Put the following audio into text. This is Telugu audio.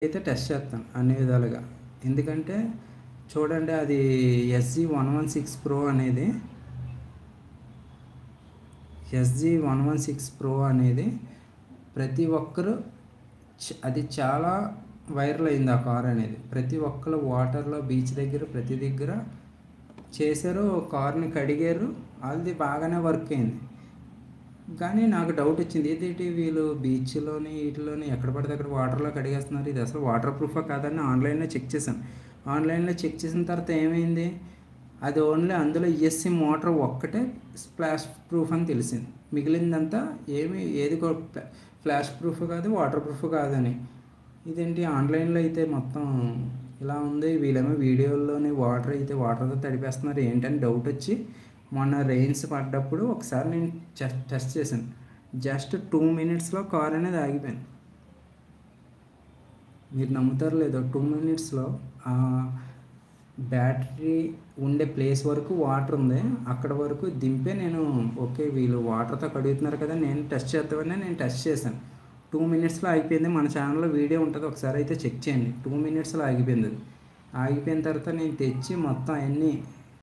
అయితే టెస్ట్ చేస్తాను అన్ని విధాలుగా. ఎందుకంటే చూడండి, అది SG-116 Pro అనేది SG-116 Pro అనేది ప్రతి ఒక్కరు అది చాలా వైరల్ అయింది. ఆ కార్ అనేది ప్రతి ఒక్కరు వాటర్లో బీచ్ దగ్గర ప్రతి దగ్గర చేశారు. కార్ని కడిగారు. అది బాగానే వర్క్ అయింది. కానీ నాకు డౌట్ వచ్చింది, ఏదేంటి వీళ్ళు బీచ్లోని వీటిలోని ఎక్కడ పడితే అక్కడ వాటర్లో కడిగేస్తున్నారు, ఇది అసలు వాటర్ ప్రూఫా కాదని ఆన్లైన్లో చెక్ చేశాను. ఆన్లైన్లో చెక్ చేసిన తర్వాత ఏమైంది, అది ఓన్లీ అందులో ESC మోటార్ ఒక్కటే స్ప్లాష్ ప్రూఫ్ అని తెలిసింది. మిగిలిందంతా ఏది ఫ్లాష్ ప్రూఫ్ కాదు, వాటర్ ప్రూఫ్ కాదని. ఇదేంటి ఆన్లైన్లో అయితే మొత్తం ఇలా ఉంది, వీళ్ళేమో వీడియోల్లోని వాటర్తో తడిపేస్తున్నారు ఏంటని డౌట్ వచ్చి మొన్న రెయిన్స్ పడ్డప్పుడు ఒకసారి నేను టెస్ట్ చేశాను. జస్ట్ 2 మినిట్స్లో కార్ అనేది ఆగిపోయింది. మీరు నమ్ముతారో లేదో, 2 మినిట్స్లో బ్యాటరీ ఉండే ప్లేస్ వరకు వాటర్ ఉంది, అక్కడ వరకు దింపే నేను ఓకే వీళ్ళు వాటర్తో కడుగుతున్నారు కదా నేను టెస్ట్ చేద్దామని నేను టెస్ట్ చేశాను. 2 మినిట్స్లో ఆగిపోయింది. మన ఛానల్లో వీడియో ఉంటుంది, ఒకసారి అయితే చెక్ చేయండి. 2 మినిట్స్లో ఆగిపోయింది. ఆగిపోయిన తర్వాత నేను తెచ్చి మొత్తం అన్నీ